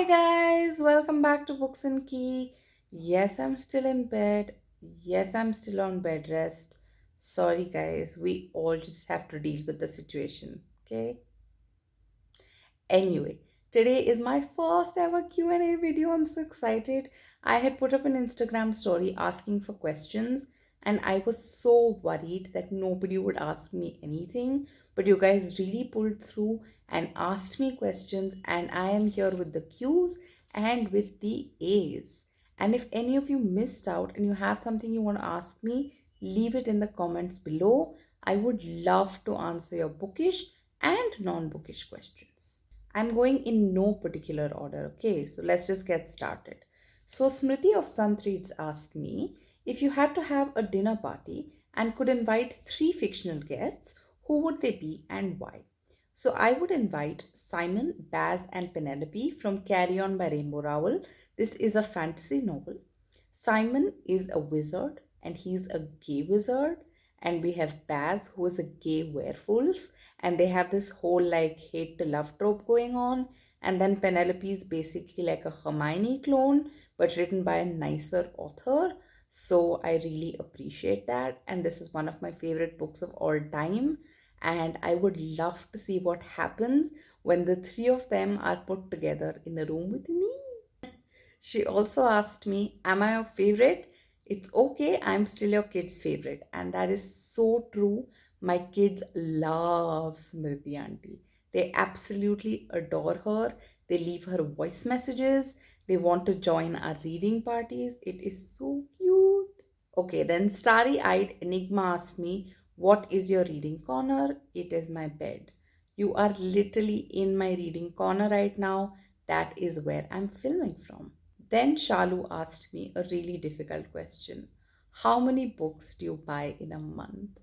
Hi guys, welcome back to Books and Key. Yes, I'm still in bed. Yes, I'm still on bed rest. Sorry guys, we all just have to deal with the situation, okay? Anyway, today is my first ever Q&A video. I'm so excited. I had put up an Instagram story asking for questions and I was so worried that nobody would ask me anything, but you guys really pulled through and asked me questions and I am here with the Q's and with the A's. And if any of you missed out and you have something you want to ask me, leave it in the comments below. I would love to answer your bookish and non-bookish questions. I'm going in no particular order, okay? So let's just get started. So Smriti of Santreeds asked me, if you had to have a dinner party and could invite three fictional guests, who would they be and why? So I would invite Simon, Baz, and Penelope from Carry On by Rainbow Rowell. This is a fantasy novel. Simon is a wizard and he's a gay wizard. And we have Baz, who is a gay werewolf, and they have this whole like hate to love trope going on. And then Penelope is basically like a Hermione clone, but written by a nicer author. So I really appreciate that. And this is one of my favorite books of all time. And I would love to see what happens when the three of them are put together in a room with me. She also asked me, am I your favorite? It's okay, I'm still your kid's favorite. And that is so true. My kids love Smriti Auntie. They absolutely adore her. They leave her voice messages. They want to join our reading parties. It is so cute. Okay, then starry eyed Enigma asked me, what is your reading corner? It is my bed. You are literally in my reading corner right now. That is where I'm filming from. Then Shalu asked me a really difficult question. How many books do you buy in a month?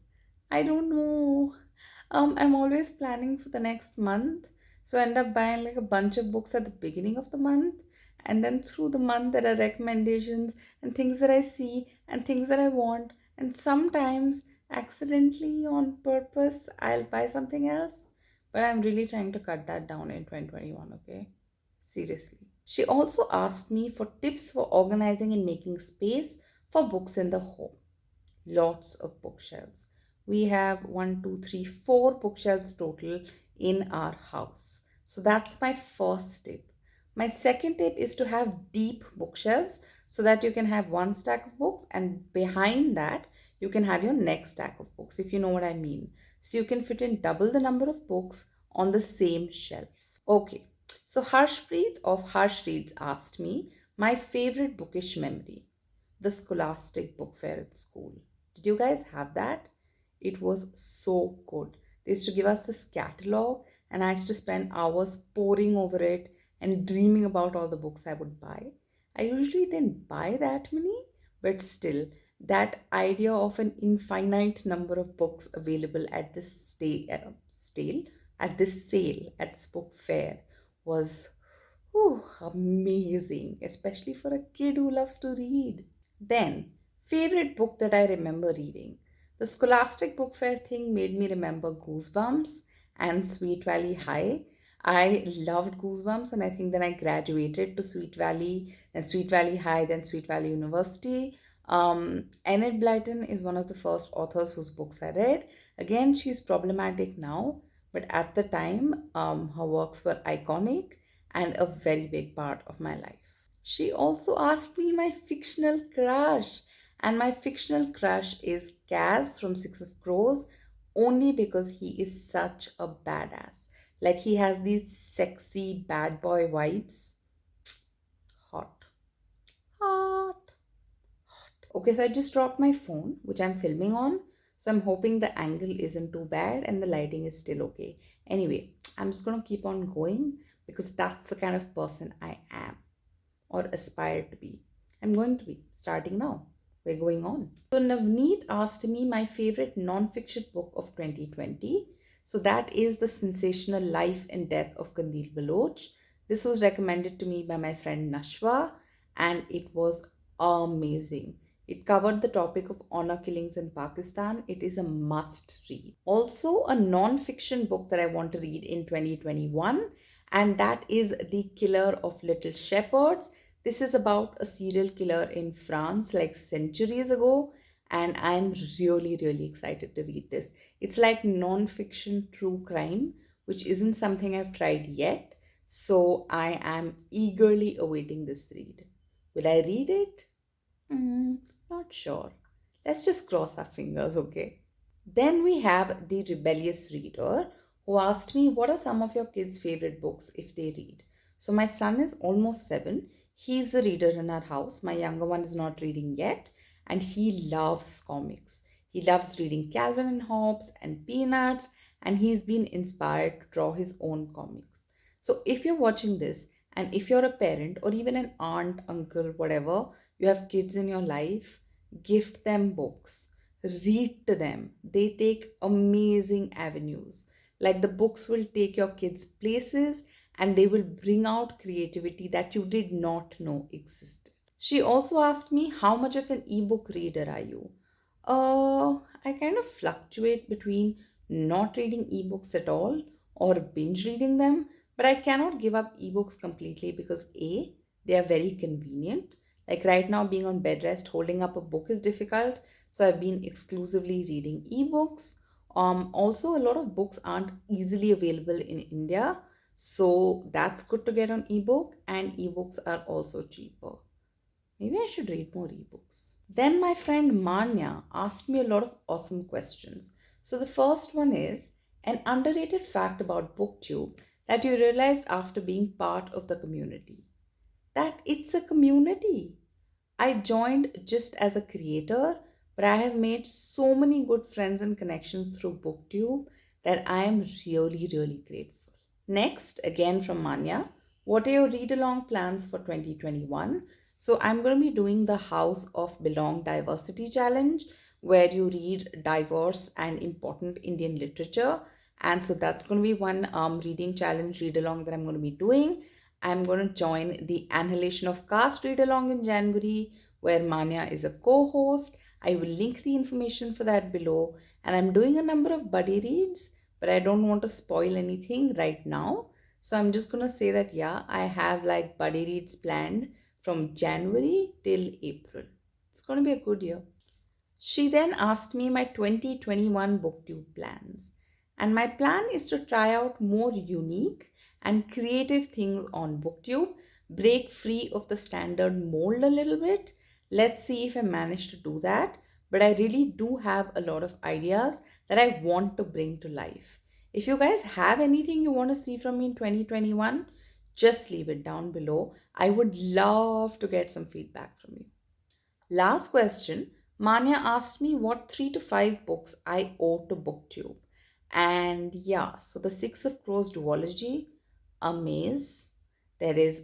I don't know. I'm always planning for the next month. So I end up buying like a bunch of books at the beginning of the month. And then through the month, there are recommendations and things that I see and things that I want. And sometimes, accidentally, on purpose, I'll buy something else. But I'm really trying to cut that down in 2021, okay? Seriously. She also asked me for tips for organizing and making space for books in the home. Lots of bookshelves. We have 4 bookshelves total in our house. So that's my first tip. My second tip is to have deep bookshelves so that you can have one stack of books and behind that you can have your next stack of books, if you know what I mean. So you can fit in double the number of books on the same shelf. Okay, so Harshpreet of Harsh Reads asked me my favorite bookish memory, the Scholastic Book Fair at school. Did you guys have that? It was so good. They used to give us this catalog, and I used to spend hours poring over it and dreaming about all the books I would buy. I usually didn't buy that many, but still, that idea of an infinite number of books available at this sale at this book fair was amazing, especially for a kid who loves to read. Then, favorite book that I remember reading. The Scholastic Book Fair thing made me remember Goosebumps and Sweet Valley High. I loved Goosebumps, and I think then I graduated to Sweet Valley, then Sweet Valley High, then Sweet Valley University. Enid Blyton is one of the first authors whose books I read. Again, she's problematic now, but at the time, her works were iconic and a very big part of my life. She also asked me my fictional crush, and my fictional crush is Kaz from Six of Crows, only because he is such a badass. Like, he has these sexy bad boy vibes. Hot. Hot. Okay, so I just dropped my phone, which I'm filming on. So I'm hoping the angle isn't too bad and the lighting is still okay. Anyway, I'm just going to keep on going because that's the kind of person I am or aspire to be. I'm going to be starting now. We're going on. So Navneet asked me my favorite non-fiction book of 2020. So that is The Sensational Life and Death of CANDID Baloch. This was recommended to me by my friend Nashwa and it was amazing. It covered the topic of honor killings in Pakistan. It is a must read. Also, a non-fiction book that I want to read in 2021, and that is The Killer of Little Shepherds. This is about a serial killer in France like centuries ago, and I'm really, really excited to read this. It's like non-fiction true crime, which isn't something I've tried yet, so I am eagerly awaiting this read. Will I read it? Not sure. Let's just cross our fingers, okay? Then we have the rebellious reader who asked me, what are some of your kids' favorite books if they read? So my son is almost 7. He's the reader in our house. My younger one is not reading yet, and he loves comics. He loves reading Calvin and Hobbes and Peanuts, and he's been inspired to draw his own comics. So if you're watching this, and if you're a parent or even an aunt, uncle, whatever, you have kids in your life, gift them books, read to them. They take amazing avenues. Like the books will take your kids places and they will bring out creativity that you did not know existed. She also asked me, how much of an ebook reader are you? I kind of fluctuate between not reading ebooks at all or binge reading them, but I cannot give up ebooks completely because A, they are very convenient. Like right now, being on bed rest, holding up a book is difficult, so I've been exclusively reading ebooks. Also, a lot of books aren't easily available in India, so that's good to get on ebook, and ebooks are also cheaper. Maybe I should read more ebooks. Then my friend Manya asked me a lot of awesome questions. So the first one is an underrated fact about BookTube that you realized after being part of the community. That it's a community. I joined just as a creator, but I have made so many good friends and connections through BookTube that I am really, really grateful. Next, again from Manya, what are your read along plans for 2021? So, I'm going to be doing the House of Belong Diversity Challenge where you read diverse and important Indian literature. And so, that's going to be one reading challenge read along that I'm going to be doing. I'm going to join the Annihilation of Caste read along in January, where Manya is a co host. I will link the information for that below. And I'm doing a number of buddy reads, but I don't want to spoil anything right now. So I'm just going to say that, yeah, I have like buddy reads planned from January till April. It's going to be a good year. She then asked me my 2021 booktube plans. And my plan is to try out more unique and creative things on booktube, break free of the standard mold a little bit. Let's see if I manage to do that. But I really do have a lot of ideas that I want to bring to life. If you guys have anything you want to see from me in 2021, just leave it down below. I would love to get some feedback from you. Last question. Manya asked me what 3 to 5 books I owe to BookTube. And yeah, so the Six of Crows duology, Amaze. There is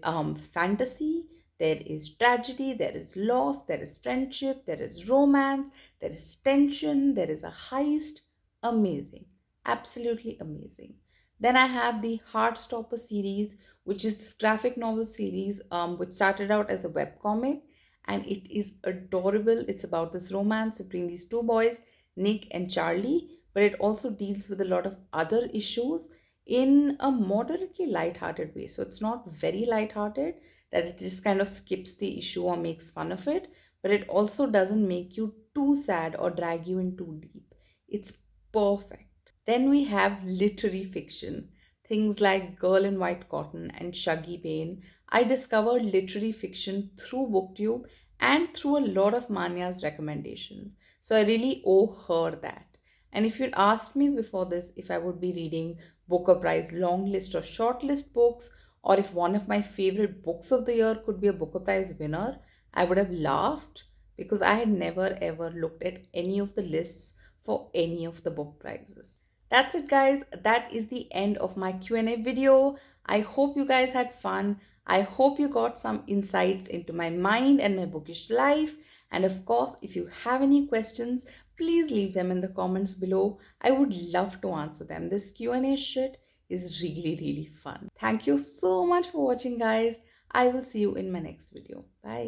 fantasy, there is tragedy, there is loss, there is friendship, there is romance, there is tension, there is a heist. Amazing. Absolutely amazing. Then I have the Heartstopper series, which is this graphic novel series which started out as a webcomic and it is adorable. It's about this romance between these two boys, Nick and Charlie, but it also deals with a lot of other issues in a moderately light-hearted way. So it's not very light-hearted that it just kind of skips the issue or makes fun of it, but it also doesn't make you too sad or drag you in too deep. It's perfect. Then we have literary fiction. Things like Girl in White Cotton and Shuggy Bane. I discovered literary fiction through BookTube and through a lot of Manya's recommendations. So I really owe her that. And if you'd asked me before this if I would be reading Booker Prize long list or short list books, or if one of my favorite books of the year could be a Booker Prize winner, I would have laughed because I had never ever looked at any of the lists for any of the book prizes. That's it guys, that is the end of my Q&A video. I hope you guys had fun. I hope you got some insights into my mind and my bookish life. And of course, if you have any questions, please leave them in the comments below. I would love to answer them. This Q&A shit is really, really fun. Thank you so much for watching guys. I will see you in my next video. Bye.